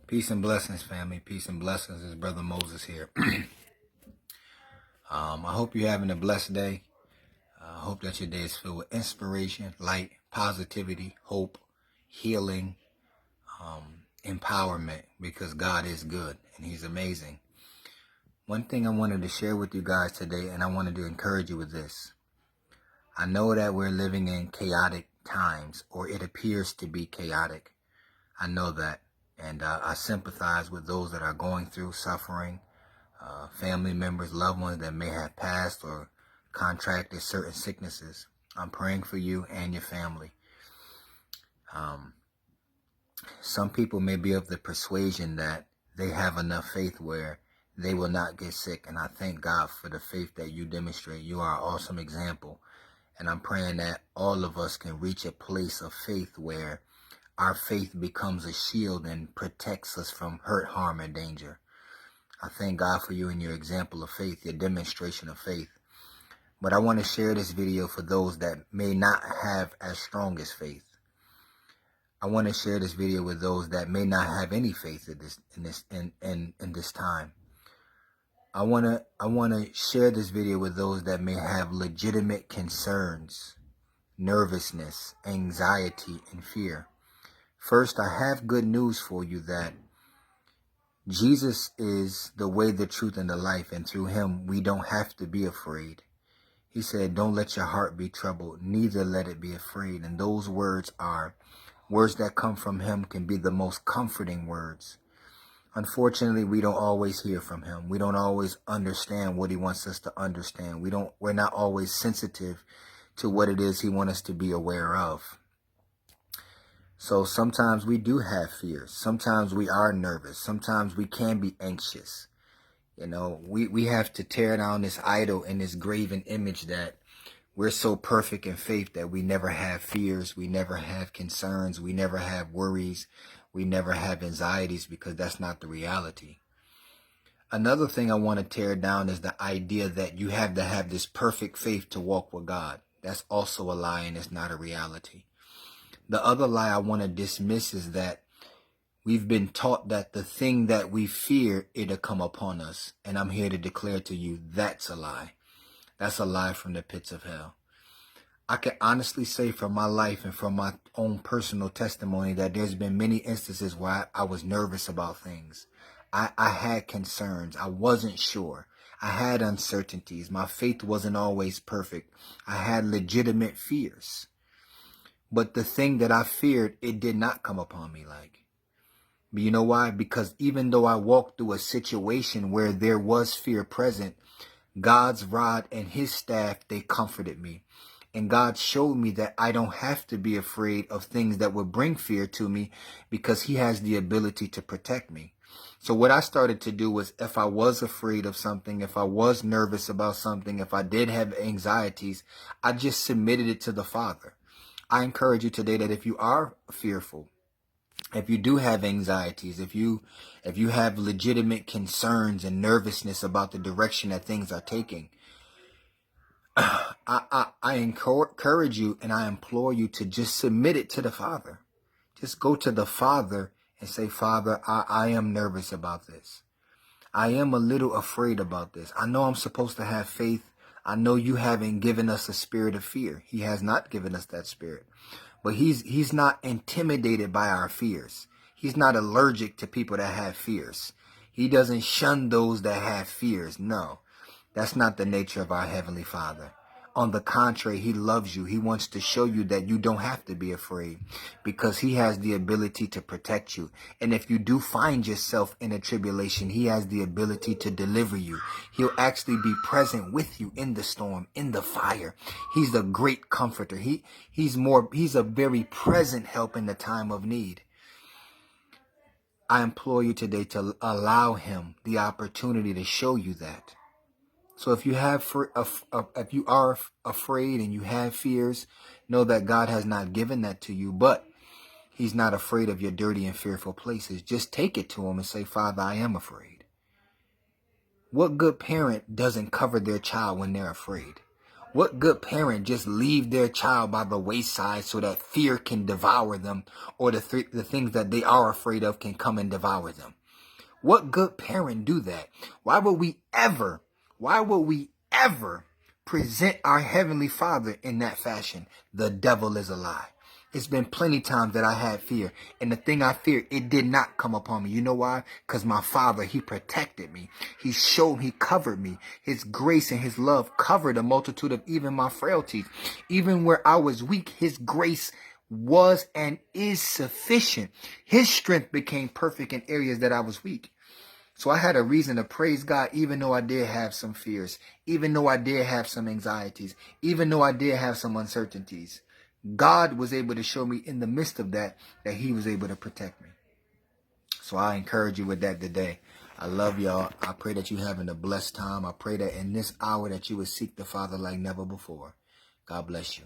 Peace and blessings, family. Peace and blessings. It's Brother Moses here. I hope you're having a blessed day. I hope that your day is filled with inspiration, light, positivity, hope, healing, empowerment, because God is good and He's amazing. One thing I wanted to share with you guys today, and I wanted to encourage you with this. I know that we're living in chaotic times, or it appears to be chaotic. I know that. And I sympathize with those that are going through suffering, family members, loved ones that may have passed or contracted certain sicknesses. I'm praying for you and your family. Some people may be of the persuasion that they have enough faith where they will not get sick. And I thank God for the faith that you demonstrate. You are an awesome example. And I'm praying that all of us can reach a place of faith where our faith becomes a shield and protects us from hurt, harm, and danger. I thank God for you and your example of faith, your demonstration of faith. But I want to share this video for those that may not have as strong as faith. I want to share this video with those that may not have any faith in this time. I want to share this video with those that may have legitimate concerns, nervousness, anxiety, and fear. First, I have good news for you that Jesus is the way, the truth, and the life, and through Him we don't have to be afraid. He said, don't let your heart be troubled, neither let it be afraid. And those words are words that come from Him, can be the most comforting words. Unfortunately, we don't always hear from Him. We don't always understand what He wants us to understand. We're not always sensitive to what it is He wants us to be aware of. So sometimes we do have fears. Sometimes we are nervous. Sometimes we can be anxious. You know, we have to tear down this idol and this graven image that we're so perfect in faith that we never have fears. We never have concerns. We never have worries. We never have anxieties, because that's not the reality. Another thing I want to tear down is the idea that you have to have this perfect faith to walk with God. That's also a lie, and it's not a reality. The other lie I want to dismiss is that we've been taught that the thing that we fear, it'll come upon us. And I'm here to declare to you, that's a lie. That's a lie from the pits of hell. I can honestly say from my life and from my own personal testimony that there's been many instances where I was nervous about things. I had concerns. I wasn't sure. I had uncertainties. My faith wasn't always perfect. I had legitimate fears. But the thing that I feared, it did not come upon me like. But you know why? Because even though I walked through a situation where there was fear present, God's rod and His staff, they comforted me. And God showed me that I don't have to be afraid of things that would bring fear to me, because He has the ability to protect me. So what I started to do was, if I was afraid of something, if I was nervous about something, if I did have anxieties, I just submitted it to the Father. I encourage you today that if you are fearful, if you do have anxieties, if you have legitimate concerns and nervousness about the direction that things are taking, I encourage you and I implore you to just submit it to the Father. Just go to the Father and say, Father, I am nervous about this. I am a little afraid about this. I know I'm supposed to have faith. I know you haven't given us a spirit of fear. He has not given us that spirit. But he's not intimidated by our fears. He's not allergic to people that have fears. He doesn't shun those that have fears. No, that's not the nature of our Heavenly Father. On the contrary, He loves you. He wants to show you that you don't have to be afraid, because He has the ability to protect you. And if you do find yourself in a tribulation, He has the ability to deliver you. He'll actually be present with you in the storm, in the fire. He's a great comforter. He's a very present help in the time of need. I implore you today to allow Him the opportunity to show you that. So if you are afraid and you have fears, know that God has not given that to you, but He's not afraid of your dirty and fearful places. Just take it to Him and say, Father, I am afraid. What good parent doesn't cover their child when they're afraid? What good parent just leave their child by the wayside so that fear can devour them, or the things that they are afraid of can come and devour them? What good parent do that? Why would we ever present our Heavenly Father in that fashion? The devil is a lie. It's been plenty times that I had fear, and the thing I feared, it did not come upon me. You know why? Because my Father, He protected me. He covered me. His grace and His love covered a multitude of even my frailties. Even where I was weak, His grace was and is sufficient. His strength became perfect in areas that I was weak. So I had a reason to praise God, even though I did have some fears, even though I did have some anxieties, even though I did have some uncertainties. God was able to show me in the midst of that He was able to protect me. So I encourage you with that today. I love y'all. I pray that you're having a blessed time. I pray that in this hour that you would seek the Father like never before. God bless you.